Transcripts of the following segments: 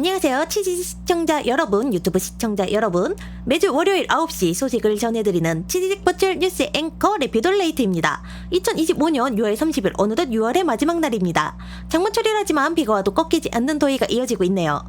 안녕하세요. 치지직 시청자 여러분, 유튜브 시청자 여러분. 매주 월요일 9시 소식을 전해드리는 치지직 버추얼 뉴스 앵커 레피돌레이트입니다. 2025년 6월 30일 어느덧 6월의 마지막 날입니다. 장마철이라지만 비가 와도 꺾이지 않는 더위가 이어지고 있네요.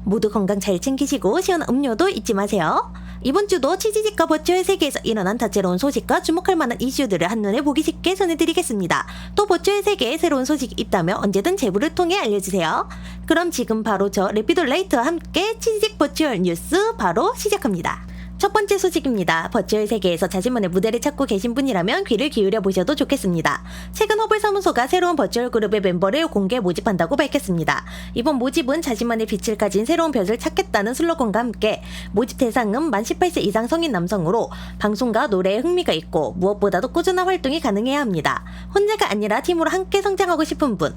모두 건강 잘 챙기시고 시원한 음료도 잊지 마세요. 이번 주도 치지직과 버추얼 세계에서 일어난 다채로운 소식과 주목할 만한 이슈들을 한눈에 보기 쉽게 전해드리겠습니다. 또 버추얼 세계에 새로운 소식이 있다면 언제든 제보를 통해 알려주세요. 그럼 지금 바로 저 레피돌레이트와 함께 치지직 버추얼 뉴스 바로 시작합니다. 첫 번째 소식입니다. 버추얼 세계에서 자신만의 무대를 찾고 계신 분이라면 귀를 기울여 보셔도 좋겠습니다. 최근 허블사무소가 새로운 버추얼 그룹의 멤버를 공개 모집한다고 밝혔습니다. 이번 모집은 자신만의 빛을 가진 새로운 벼슬을 찾겠다는 슬로건과 함께 모집 대상은 만 18세 이상 성인 남성으로 방송과 노래에 흥미가 있고 무엇보다도 꾸준한 활동이 가능해야 합니다. 혼자가 아니라 팀으로 함께 성장하고 싶은 분,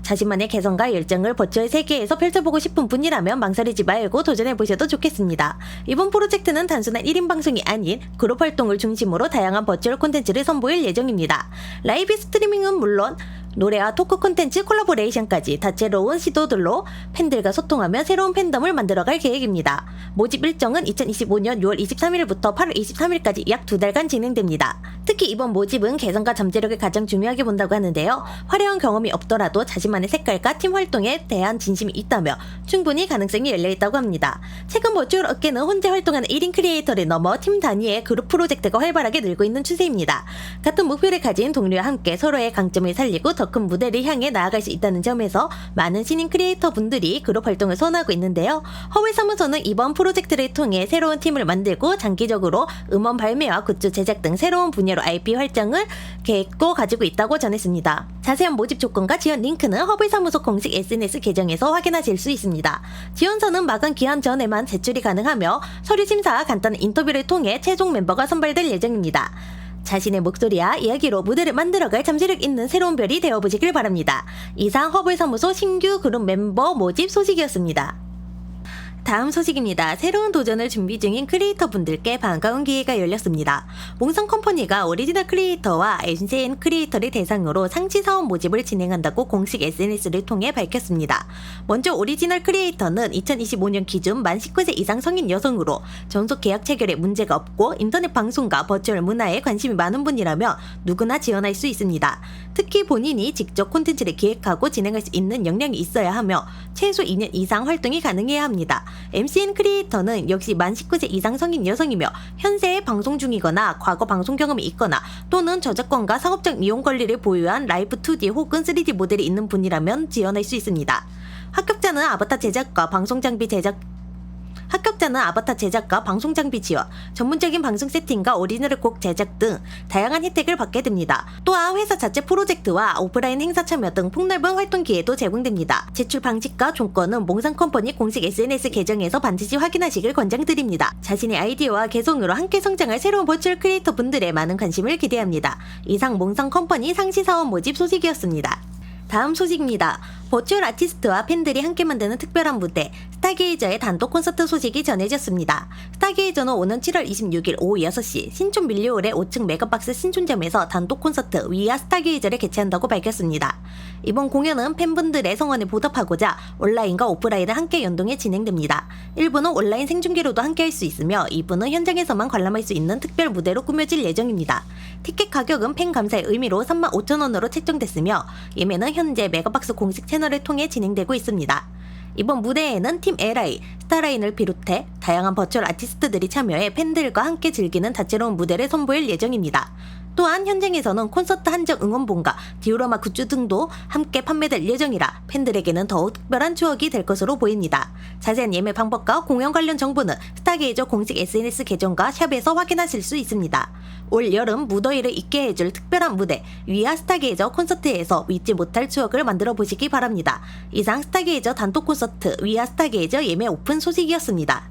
자신만의 개성과 열정을 버추얼 세계에서 펼쳐보고 싶은 분이라면 망설이지 말고 도전해보셔도 좋겠습니다. 이번 프로젝트는 단순한 1인 방송이 아닌 그룹 활동을 중심으로 다양한 버추얼 콘텐츠를 선보일 예정입니다. 라이브 스트리밍은 물론 노래와 토크 콘텐츠 콜라보레이션까지 다채로운 시도들로 팬들과 소통하며 새로운 팬덤을 만들어갈 계획입니다. 모집 일정은 2025년 6월 23일부터 8월 23일까지 약 2달간 진행됩니다. 특히 이번 모집은 개성과 잠재력을 가장 중요하게 본다고 하는데요. 화려한 경험이 없더라도 자신만의 색깔과 팀 활동에 대한 진심이 있다며 충분히 가능성이 열려있다고 합니다. 최근 버추얼 업계는 혼자 활동하는 1인 크리에이터를 넘어 팀 단위의 그룹 프로젝트가 활발하게 늘고 있는 추세입니다. 같은 목표를 가진 동료와 함께 서로의 강점을 살리고 더 큰 무대를 향해 나아갈 수 있다는 점에서 많은 신인 크리에이터 분들이 그룹 활동을 선호하고 있는데요. 허블사무소는 이번 프로젝트를 통해 새로운 팀을 만들고 장기적으로 음원 발매와 굿즈 제작 등 새로운 분야로 IP 활동을 계획도 가지고 있다고 전했습니다. 자세한 모집 조건과 지원 링크는 허블사무소 공식 SNS 계정에서 확인하실 수 있습니다. 지원서는 마감 기한 전에만 제출이 가능하며 서류 심사와 간단한 인터뷰를 통해 최종 멤버가 선발될 예정입니다. 자신의 목소리와 이야기로 무대를 만들어갈 잠재력 있는 새로운 별이 되어보시길 바랍니다. 이상 허블사무소 신규 그룹 멤버 모집 소식이었습니다. 다음 소식입니다. 새로운 도전을 준비 중인 크리에이터 분들께 반가운 기회가 열렸습니다. 몽상컴퍼니가 오리지널 크리에이터와 MCN 크리에이터를 대상으로 상시 사업 모집을 진행한다고 공식 SNS를 통해 밝혔습니다. 먼저 오리지널 크리에이터는 2025년 기준 만 19세 이상 성인 여성으로 전속 계약 체결에 문제가 없고 인터넷 방송과 버추얼 문화에 관심이 많은 분이라면 누구나 지원할 수 있습니다. 특히 본인이 직접 콘텐츠를 기획하고 진행할 수 있는 역량이 있어야 하며 최소 2년 이상 활동이 가능해야 합니다. MCN 크리에이터는 역시 만 19세 이상 성인 여성이며 현재 방송 중이거나 과거 방송 경험이 있거나 또는 저작권과 사업적 이용 권리를 보유한 라이브 2D 혹은 3D 모델이 있는 분이라면 지원할 수 있습니다. 합격자는 아바타 제작과 방송 장비 지원, 전문적인 방송 세팅과 오리지널 곡 제작 등 다양한 혜택을 받게 됩니다. 또한 회사 자체 프로젝트와 오프라인 행사 참여 등 폭넓은 활동 기회도 제공됩니다. 제출 방식과 조건은 몽상컴퍼니 공식 SNS 계정에서 반드시 확인하시길 권장드립니다. 자신의 아이디어와 개성으로 함께 성장할 새로운 버추얼 크리에이터 분들의 많은 관심을 기대합니다. 이상 몽상컴퍼니 상시 사원 모집 소식이었습니다. 다음 소식입니다. 버추얼 아티스트와 팬들이 함께 만드는 특별한 무대 스타게이저의 단독 콘서트 소식이 전해졌습니다. 스타게이저는 오는 7월 26일 오후 6시 신촌 밀리홀의 5층 메가박스 신촌점에서 단독 콘서트 위아 스타게이저를 개최한다고 밝혔습니다. 이번 공연은 팬분들의 성원에 보답하고자 온라인과 오프라인을 함께 연동해 진행됩니다. 1부는 온라인 생중계로도 함께 할 수 있으며 2부는 현장에서만 관람할 수 있는 특별 무대로 꾸며질 예정입니다. 티켓 가격은 팬 감사의 의미로 35,000원으로 책정됐으며 예매는 현재 메가박스 공식 채널을 통해 진행되고 있습니다. 이번 무대에는 팀 LI, 스타라인을 비롯해 다양한 버추얼 아티스트들이 참여해 팬들과 함께 즐기는 다채로운 무대를 선보일 예정입니다. 또한 현장에서는 콘서트 한정 응원봉과 디오라마 굿즈 등도 함께 판매될 예정이라 팬들에게는 더욱 특별한 추억이 될 것으로 보입니다. 자세한 예매 방법과 공연 관련 정보는 스타게이저 공식 SNS 계정과 샵에서 확인하실 수 있습니다. 올 여름 무더위를 잊게 해줄 특별한 무대 위아 스타게이저 콘서트에서 잊지 못할 추억을 만들어 보시기 바랍니다. 이상 스타게이저 단독 콘서트 위아 스타게이저 예매 오픈 소식이었습니다.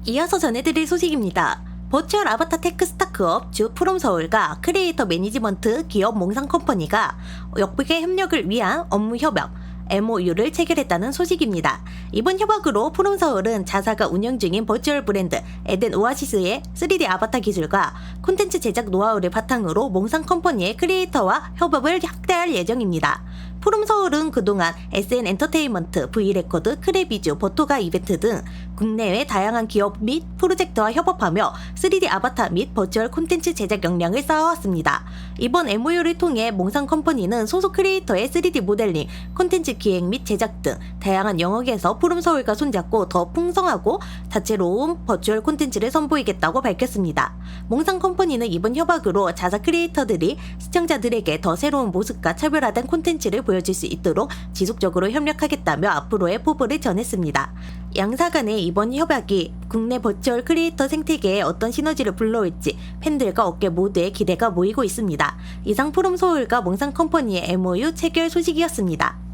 이어서 전해드릴 소식입니다. 버추얼 아바타 테크 스타크업 주 프롬서울과 크리에이터 매니지먼트 기업 몽상컴퍼니가 역북의 협력을 위한 업무 협약 MOU를 체결했다는 소식입니다. 이번 협약으로 푸른서울은 자사가 운영 중인 버추얼 브랜드 에덴 오아시스의 3D 아바타 기술과 콘텐츠 제작 노하우를 바탕으로 몽상 컴퍼니의 크리에이터와 협업을 확대할 예정입니다. 푸른서울은 그동안 SN 엔터테인먼트, V레코드, 크레비주, 버토가 이벤트 등 국내외 다양한 기업 및 프로젝트와 협업하며 3D 아바타 및 버추얼 콘텐츠 제작 역량을 쌓아왔습니다. 이번 MOU를 통해 몽상 컴퍼니는 소속 크리에이터의 3D 모델링, 콘텐츠 기획 및 제작 등 다양한 영역에서 푸른서울과 손잡고 더 풍성하고 다채로운 버추얼 콘텐츠를 선보이겠다고 밝혔습니다. 몽상 컴퍼니는 이번 협약으로 자사 크리에이터들이 시청자들에게 더 새로운 모습과 차별화된 콘텐츠를 보여줄 수 있도록 지속적으로 협력하겠다며 앞으로의 포부를 전했습니다. 양사 간의 이번 협약이 국내 버추얼 크리에이터 생태계에 어떤 시너지를 불러올지 팬들과 업계 모두의 기대가 모이고 있습니다. 이상 푸른서울과 몽상 컴퍼니의 MOU 체결 소식이었습니다.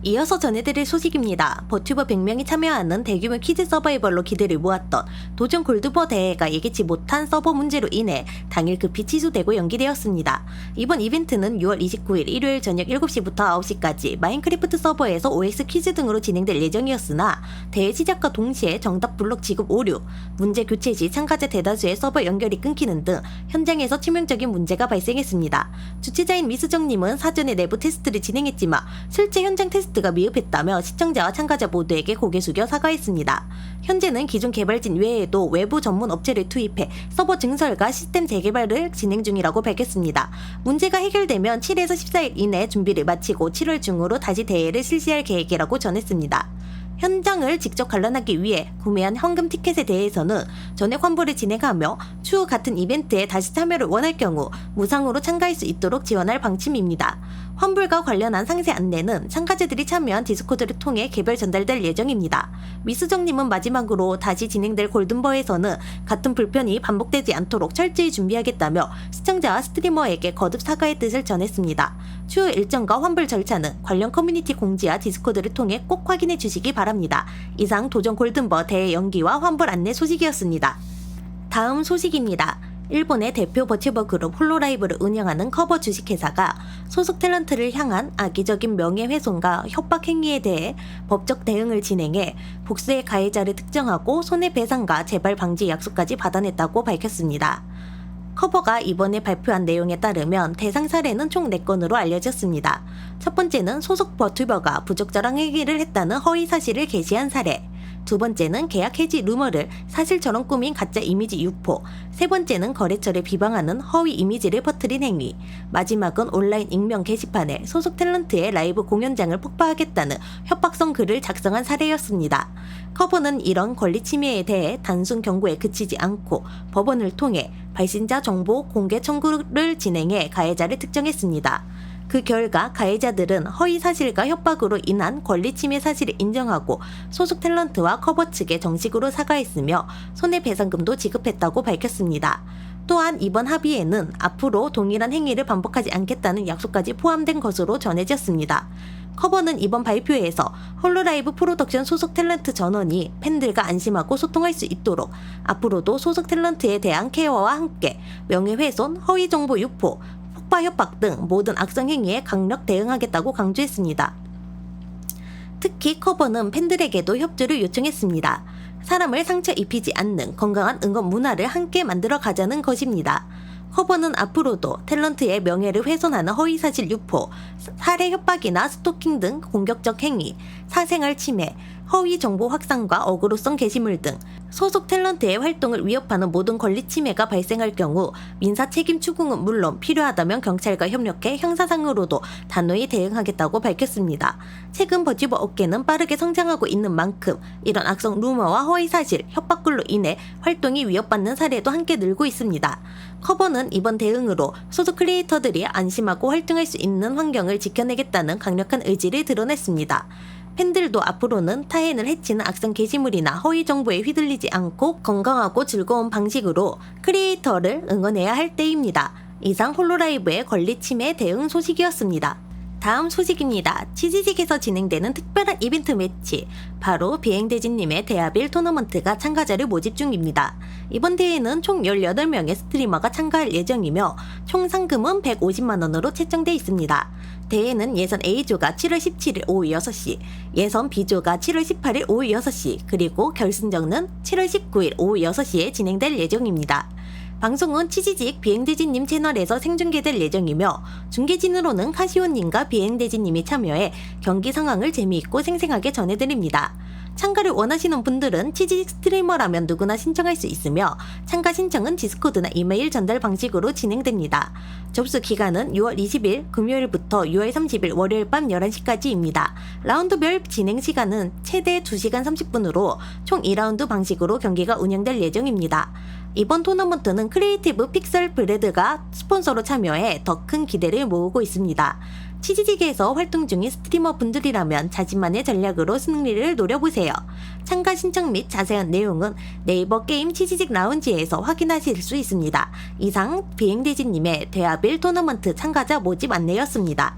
이어서 전해드릴 소식입니다. 버튜버 100명이 참여하는 대규모 퀴즈 서바이벌로 기대를 모았던 도전 골드버 대회가 예기치 못한 서버 문제로 인해 당일 급히 취소되고 연기되었습니다. 이번 이벤트는 6월 29일 일요일 저녁 7시부터 9시까지 마인크래프트 서버에서 OX 퀴즈 등으로 진행될 예정이었으나 대회 시작과 동시에 정답 블록 지급 오류, 문제 교체 시 참가자 대다수의 서버 연결이 끊기는 등 현장에서 치명적인 문제가 발생했습니다. 주최자인 미수정님은 사전에 내부 테스트를 진행했지만 실제 현장 테스트가 미흡했다며 시청자와 참가자 모두에게 고개 숙여 사과했습니다. 현재는 기존 개발진 외에도 외부 전문 업체를 투입해 서버 증설과 시스템 재개발을 진행 중이라고 밝혔습니다. 문제가 해결되면 7에서 14일 이내 준비를 마치고 7월 중으로 다시 대회를 실시할 계획이라고 전했습니다. 현장을 직접 관람하기 위해 구매한 현금 티켓에 대해서는 전액 환불을 진행하며 추후 같은 이벤트에 다시 참여를 원할 경우 무상으로 참가할 수 있도록 지원할 방침입니다. 환불과 관련한 상세 안내는 참가자들이 참여한 디스코드를 통해 개별 전달될 예정입니다. 미수정님은 마지막으로 다시 진행될 골든버에서는 같은 불편이 반복되지 않도록 철저히 준비하겠다며 시청자와 스트리머에게 거듭 사과의 뜻을 전했습니다. 추후 일정과 환불 절차는 관련 커뮤니티 공지와 디스코드를 통해 꼭 확인해 주시기 바랍니다. 이상 도전 골든버 대회 연기와 환불 안내 소식이었습니다. 다음 소식입니다. 일본의 대표 버튜버 그룹 홀로라이브를 운영하는 커버 주식회사가 소속 탤런트를 향한 악의적인 명예훼손과 협박 행위에 대해 법적 대응을 진행해 복수의 가해자를 특정하고 손해배상과 재발 방지 약속까지 받아냈다고 밝혔습니다. 커버가 이번에 발표한 내용에 따르면 대상 사례는 총 4건으로 알려졌습니다. 첫 번째는 소속 버튜버가 부적절한 행위를 했다는 허위 사실을 게시한 사례, 두 번째는 계약 해지 루머를 사실처럼 꾸민 가짜 이미지 유포, 세 번째는 거래처를 비방하는 허위 이미지를 퍼뜨린 행위, 마지막은 온라인 익명 게시판에 소속 탤런트의 라이브 공연장을 폭파하겠다는 협박성 글을 작성한 사례였습니다. 커버는 이런 권리 침해에 대해 단순 경고에 그치지 않고 법원을 통해 발신자 정보 공개 청구를 진행해 가해자를 특정했습니다. 그 결과 가해자들은 허위 사실과 협박으로 인한 권리 침해 사실을 인정하고 소속 탤런트와 커버 측에 정식으로 사과했으며 손해배상금도 지급했다고 밝혔습니다. 또한 이번 합의에는 앞으로 동일한 행위를 반복하지 않겠다는 약속까지 포함된 것으로 전해졌습니다. 커버는 이번 발표에서 홀로라이브 프로덕션 소속 탤런트 전원이 팬들과 안심하고 소통할 수 있도록 앞으로도 소속 탤런트에 대한 케어와 함께 명예훼손, 허위정보 유포, 폭파 협박 등 모든 악성 행위에 강력 대응하겠다고 강조했습니다. 특히 커버는 팬들에게도 협조를 요청했습니다. 사람을 상처 입히지 않는 건강한 응원 문화를 함께 만들어 가자는 것입니다. 커버는 앞으로도 탤런트의 명예를 훼손하는 허위사실 유포, 살해 협박이나 스토킹 등 공격적 행위, 사생활 침해, 허위 정보 확산과 어그로성 게시물 등 소속 탤런트의 활동을 위협하는 모든 권리 침해가 발생할 경우 민사 책임 추궁은 물론 필요하다면 경찰과 협력해 형사상으로도 단호히 대응하겠다고 밝혔습니다. 최근 버튜버 업계는 빠르게 성장하고 있는 만큼 이런 악성 루머와 허위사실, 협박글로 인해 활동이 위협받는 사례도 함께 늘고 있습니다. 커버는 이번 대응으로 소속 크리에이터들이 안심하고 활동할 수 있는 환경을 지켜내겠다는 강력한 의지를 드러냈습니다. 팬들도 앞으로는 타인을 해치는 악성 게시물이나 허위 정보에 휘둘리지 않고 건강하고 즐거운 방식으로 크리에이터를 응원해야 할 때입니다. 이상 홀로라이브의 권리 침해 대응 소식이었습니다. 다음 소식입니다. 치지직에서 진행되는 특별한 이벤트 매치, 바로 비행대진님의 대하빌 토너먼트가 참가자를 모집 중입니다. 이번 대회는 총 18명의 스트리머가 참가할 예정이며 총 상금은 150만원으로 책정돼 있습니다. 대회는 예선 A조가 7월 17일 오후 6시, 예선 B조가 7월 18일 오후 6시, 그리고 결승전은 7월 19일 오후 6시에 진행될 예정입니다. 방송은 치지직 비행대진님 채널에서 생중계될 예정이며 중계진으로는 카시오님과 비행대진님이 참여해 경기 상황을 재미있고 생생하게 전해드립니다. 참가를 원하시는 분들은 치지직 스트리머라면 누구나 신청할 수 있으며 참가 신청은 디스코드나 이메일 전달 방식으로 진행됩니다. 접수 기간은 6월 20일 금요일부터 6월 30일 월요일 밤 11시까지입니다. 라운드별 진행 시간은 최대 2시간 30분으로 총 2라운드 방식으로 경기가 운영될 예정입니다. 이번 토너먼트는 크리에이티브 픽셀 브레드가 스폰서로 참여해 더 큰 기대를 모으고 있습니다. 치지직에서 활동 중인 스트리머 분들이라면 자신만의 전략으로 승리를 노려보세요. 참가 신청 및 자세한 내용은 네이버 게임 치지직 라운지에서 확인하실 수 있습니다. 이상 비행대진님의 대하빌 토너먼트 참가자 모집 안내였습니다.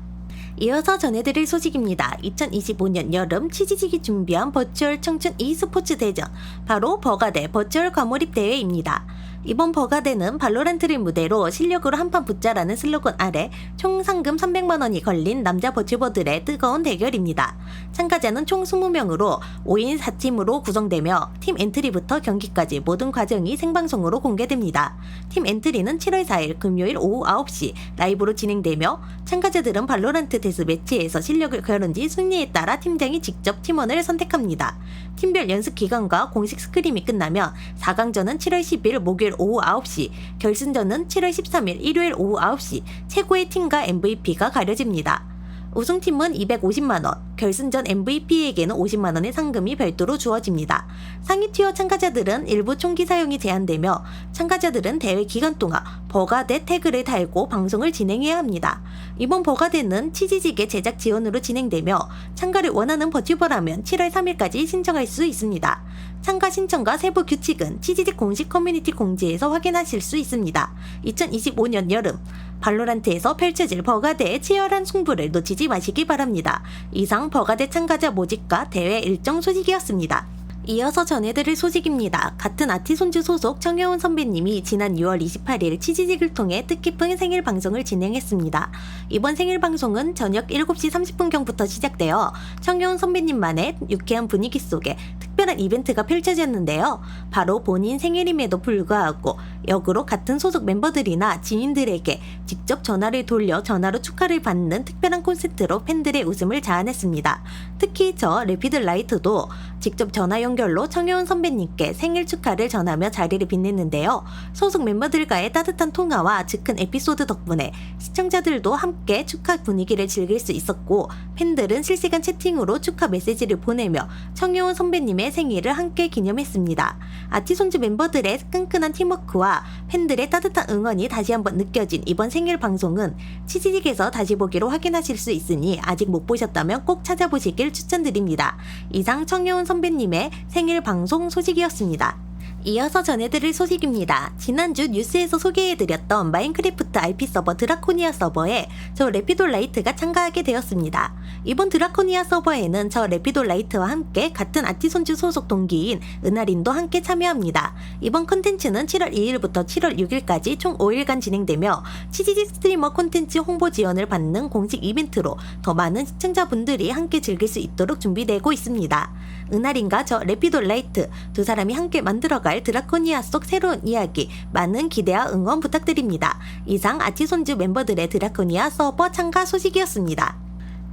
이어서 전해드릴 소식입니다. 2025년 여름 치지직이 준비한 버추얼 청춘 e스포츠 대전, 바로 버가대 버추얼 과몰입 대회입니다. 이번 버가대는 발로란트를 무대로 실력으로 한판 붙자라는 슬로건 아래 총 상금 300만원이 걸린 남자 버튜버들의 뜨거운 대결입니다. 참가자는 총 20명으로 5인 4팀으로 구성되며 팀 엔트리부터 경기까지 모든 과정이 생방송으로 공개됩니다. 팀 엔트리는 7월 4일 금요일 오후 9시 라이브로 진행되며 참가자들은 발로란트 데스매치에서 실력을 겨룬 뒤 승리에 따라 팀장이 직접 팀원을 선택합니다. 팀별 연습 기간과 공식 스크림이 끝나면 4강전은 7월 10일 목요일 오후 9시, 결승전은 7월 13일 일요일 오후 9시 최고의 팀과 MVP가 가려집니다. 우승팀은 250만원, 결승전 MVP에게는 50만원의 상금이 별도로 주어집니다. 상위 티어 참가자들은 일부 총기 사용이 제한되며 참가자들은 대회 기간 동안 버가대 태그를 달고 방송을 진행해야 합니다. 이번 버가대는 치지직의 제작 지원으로 진행되며 참가를 원하는 버튜버라면 7월 3일까지 신청할 수 있습니다. 참가 신청과 세부 규칙은 치지직 공식 커뮤니티 공지에서 확인하실 수 있습니다. 2025년 여름 발로란트에서 펼쳐질 버가대의 치열한 승부를 놓치지 마시기 바랍니다. 이상 버가대 참가자 모집과 대회 일정 소식이었습니다. 이어서 전해드릴 소식입니다. 같은 아티손즈 소속 청여운 선배님이 지난 6월 28일 치지직을 통해 뜻깊은 생일 방송을 진행했습니다. 이번 생일 방송은 저녁 7시 30분경부터 시작되어 청여운 선배님만의 유쾌한 분위기 속에 특별한 이벤트가 펼쳐졌는데요. 바로 본인 생일임에도 불구하고 역으로 같은 소속 멤버들이나 지인들에게 직접 전화를 돌려 전화로 축하를 받는 특별한 콘셉트로 팬들의 웃음을 자아냈습니다. 특히 저 레피드 라이트도 직접 전화 연결로 청여운 선배님께 생일 축하를 전하며 자리를 빛냈는데요. 소속 멤버들과의 따뜻한 통화와 즉흥 에피소드 덕분에 시청자들도 함께 축하 분위기를 즐길 수 있었고 팬들은 실시간 채팅으로 축하 메시지를 보내며 청여운 선배님의 생일을 함께 기념했습니다. 아티손즈 멤버들의 끈끈한 팀워크와 팬들의 따뜻한 응원이 다시 한번 느껴진 이번 생일 방송은 치지직에서 다시 보기로 확인하실 수 있으니 아직 못 보셨다면 꼭 찾아보시길 추천드립니다. 이상 청여운 선배님의 생일 방송 소식이었습니다. 이어서 전해드릴 소식입니다. 지난주 뉴스에서 소개해드렸던 마인크래프트 RP 서버 드라코니아 서버에 저 레피도 라이트가 참가하게 되었습니다. 이번 드라코니아 서버에는 저 레피도 라이트와 함께 같은 아티손즈 소속 동기인 은하린도 함께 참여합니다. 이번 컨텐츠는 7월 2일부터 7월 6일까지 총 5일간 진행되며 치지직 스트리머 콘텐츠 홍보 지원을 받는 공식 이벤트로 더 많은 시청자분들이 함께 즐길 수 있도록 준비되고 있습니다. 은하린과 저 레피도 라이트 두 사람이 함께 만들어갈 드라코니아 속 새로운 이야기 많은 기대와 응원 부탁드립니다. 이상 아티손즈 멤버들의 드라코니아 서버 참가 소식이었습니다.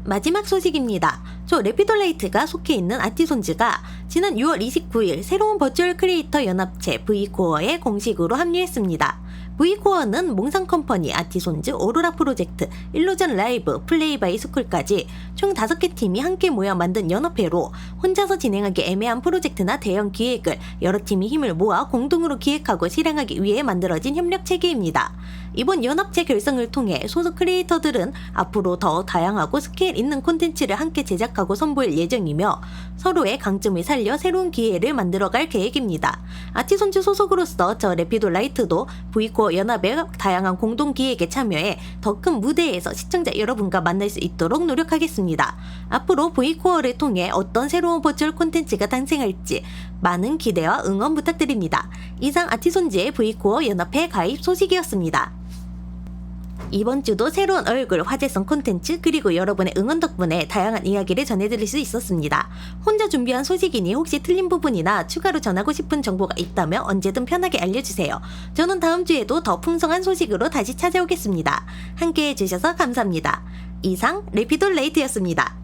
마지막 소식입니다. 저 레피돌라이트가 속해 있는 아티손즈가 지난 6월 29일 새로운 버추얼 크리에이터 연합체 V코어에 공식으로 합류했습니다. V코어는 몽상 컴퍼니, 아티손즈, 오로라 프로젝트, 일루전 라이브, 플레이 바이 스쿨까지 총 5개 팀이 함께 모여 만든 연합회로 혼자서 진행하기 애매한 프로젝트나 대형 기획을 여러 팀이 힘을 모아 공동으로 기획하고 실행하기 위해 만들어진 협력 체계입니다. 이번 연합체 결성을 통해 소속 크리에이터들은 앞으로 더 다양하고 스케일 있는 콘텐츠를 함께 제작하고 선보일 예정이며 서로의 강점을 살려 새로운 기회를 만들어갈 계획입니다. 아티손즈 소속으로서 저 레피도 라이트도 V코어 V-Co어 연합의 다양한 공동 기획에 참여해 더 큰 무대에서 시청자 여러분과 만날 수 있도록 노력하겠습니다. 앞으로 V-Co어를 통해 어떤 새로운 버추얼 콘텐츠가 탄생할지 많은 기대와 응원 부탁드립니다. 이상 아티손즈의 V-Co어 연합회 가입 소식이었습니다. 이번 주도 새로운 얼굴, 화제성 콘텐츠, 그리고 여러분의 응원 덕분에 다양한 이야기를 전해드릴 수 있었습니다. 혼자 준비한 소식이니 혹시 틀린 부분이나 추가로 전하고 싶은 정보가 있다면 언제든 편하게 알려주세요. 저는 다음 주에도 더 풍성한 소식으로 다시 찾아오겠습니다. 함께 해주셔서 감사합니다. 이상 래피돌레이트였습니다.